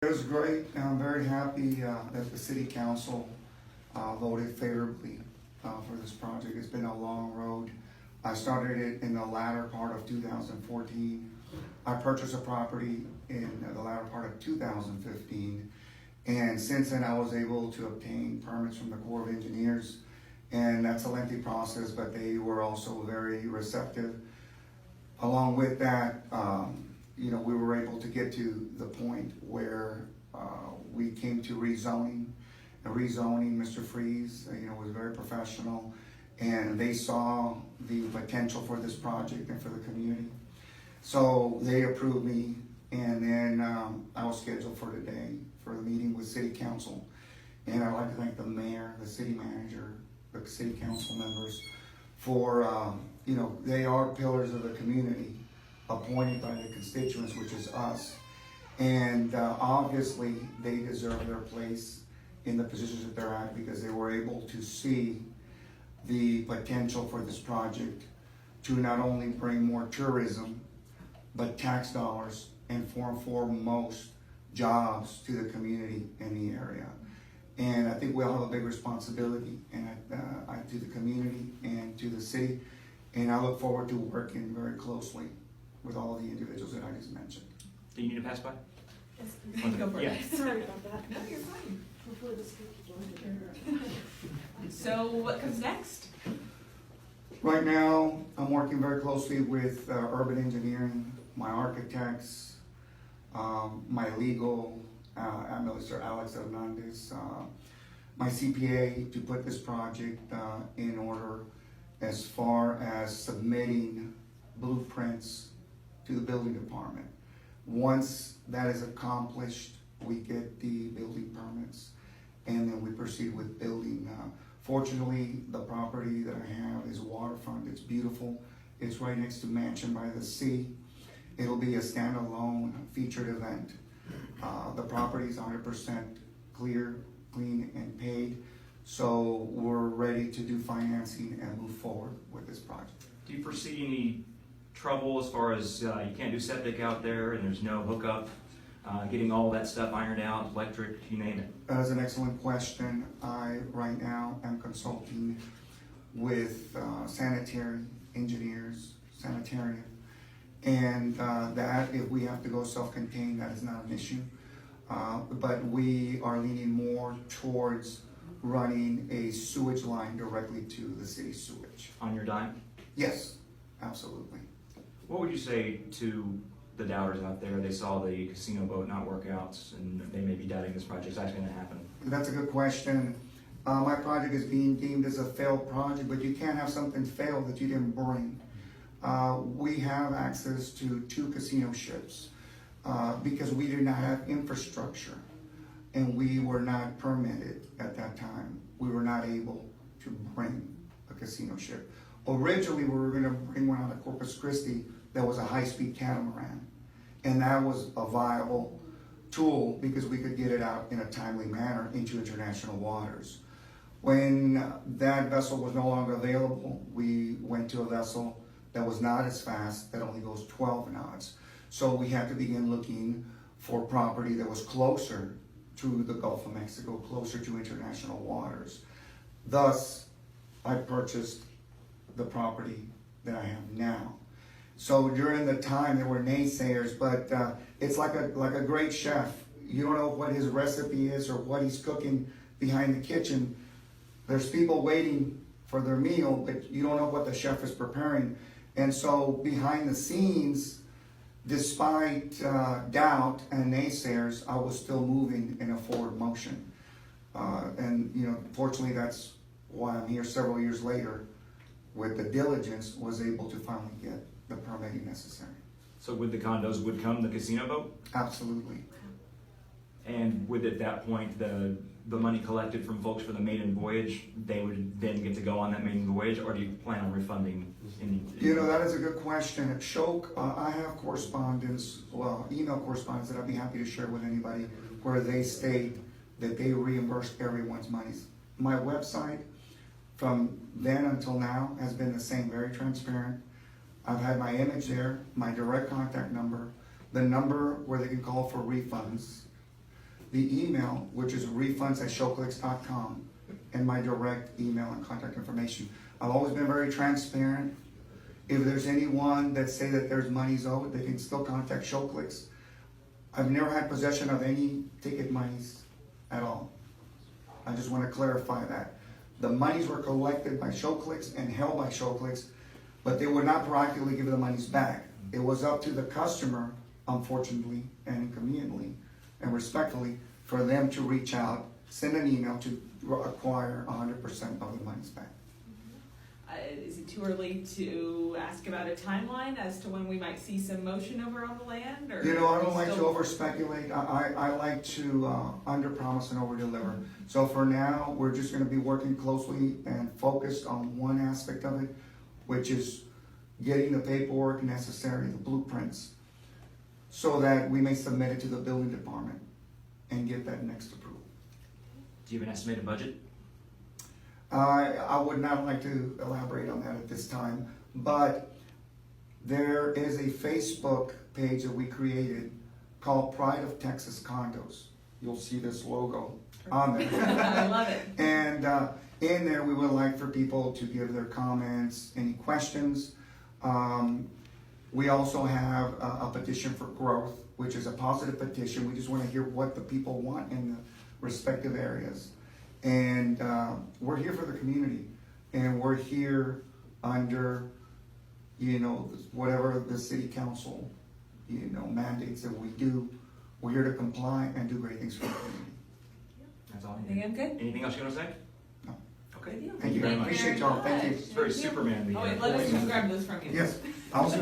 It was great, and I'm very happy that the city council voted favorably for this project. It's been a long road. I started it in the latter part of 2014. I purchased a property in the latter part of 2015, and since then I was able to obtain permits from the Corps of Engineers, and that's a lengthy process, but they were also very receptive. Along with that, we were able to get to the point where we came to rezoning. Rezoning, Mr. Freeze, was very professional, and they saw the potential for this project and for the community. So they approved me, and then I was scheduled for today for the meeting with City Council. And I'd like to thank the mayor, the city manager, the city council members for, they are pillars of the community, appointed by the constituents, which is us. And obviously they deserve their place in the positions that they're at because they were able to see the potential for this project to not only bring more tourism, but tax dollars and foremost jobs to the community in the area. And I think we all have a big responsibility to the community and to the city. And I look forward to working very closely with all of the individuals that I just mentioned. Do you need to pass by? Yes, please. Go for it. Yeah. Sorry about that. No, you're fine. Hopefully this So what comes next? Right now, I'm working very closely with urban engineering, my architects, my legal, Mr. Alex Hernandez, my CPA to put this project in order as far as submitting blueprints to the building department. Once that is accomplished, we get the building permits and then we proceed with building. Fortunately, the property that I have is waterfront. It's beautiful. It's right next to Mansion by the Sea. It'll be a standalone featured event. The property is 100% clear, clean, and paid. So we're ready to do financing and move forward with this project. Do you foresee any trouble as far as you can't do septic out there and there's no hookup, getting all that stuff ironed out, electric, you name it? That is an excellent question. I right now am consulting with sanitary engineers, sanitarian, and that if we have to go self-contained, that is not an issue. But we are leaning more towards running a sewage line directly to the city sewage. On your dime? Yes, absolutely. What would you say to the doubters out there? They saw the casino boat not work out and they may be doubting this project's actually going to happen. That's a good question. My project is being deemed as a failed project, but you can't have something fail that you didn't bring. We have access to 2 casino ships because we did not have infrastructure and we were not permitted at that time. We were not able to bring a casino ship. Originally, we were going to bring one out of Corpus Christi that was a high-speed catamaran, and that was a viable tool because we could get it out in a timely manner into international waters. When that vessel was no longer available, we went to a vessel that was not as fast, that only goes 12 knots. So we had to begin looking for property that was closer to the Gulf of Mexico, closer to international waters. Thus, I purchased the property that I have now. So during the time there were naysayers, but it's like a great chef. You don't know what his recipe is or what he's cooking behind the kitchen. There's people waiting for their meal, but you don't know what the chef is preparing. And so behind the scenes, despite doubt and naysayers, I was still moving in a forward motion. Fortunately, that's why I'm here several years later with the diligence, was able to finally get the permitting necessary. So with the condos would come the casino boat? Absolutely. And would at that point the money collected from folks for the maiden voyage, they would then get to go on that maiden voyage, or do you plan on refunding any? That is a good question. At Shoke, I have email correspondence that I'd be happy to share with anybody where they state that they reimburse everyone's monies. My website from then until now has been the same, very transparent. I've had my image there, my direct contact number, the number where they can call for refunds. the email, which is refunds@showclicks.com, and my direct email and contact information. I've always been very transparent. If there's anyone that say that there's monies owed, they can still contact Showclicks. I've never had possession of any ticket monies at all. I just want to clarify that. The monies were collected by Showclicks and held by Showclicks, but they would not proactively give the monies back. It was up to the customer, unfortunately and inconveniently and respectfully, for them to reach out, send an email to acquire 100% of the monies back. Is it too early to ask about a timeline as to when we might see some motion over on the land, or? You know, I don't are we like to still- over speculate. I like to under promise and over deliver. So for now, we're just gonna be working closely and focused on one aspect of it, which is getting the paperwork necessary, the blueprints, so that we may submit it to the building department and get that next approval. Do you have an estimated budget? I would not like to elaborate on that at this time, but there is a Facebook page that we created called Pride of Texas Condos. You'll see this logo on there. I love it. And in there, we would like for people to give their comments, any questions. We also have a petition for growth, which is a positive petition. We just want to hear what the people want in the respective areas. And we're here for the community, and we're here under, you know, whatever the city council, you know, mandates that we do. We're here to comply and do great things for the community. That's all I I think need. I'm good. Anything else you want to say? No. Okay. Good deal. Thank you very much. Appreciate y'all. Thank you. It's very Superman. Oh, wait, let us grab those from you. Yes, I was gonna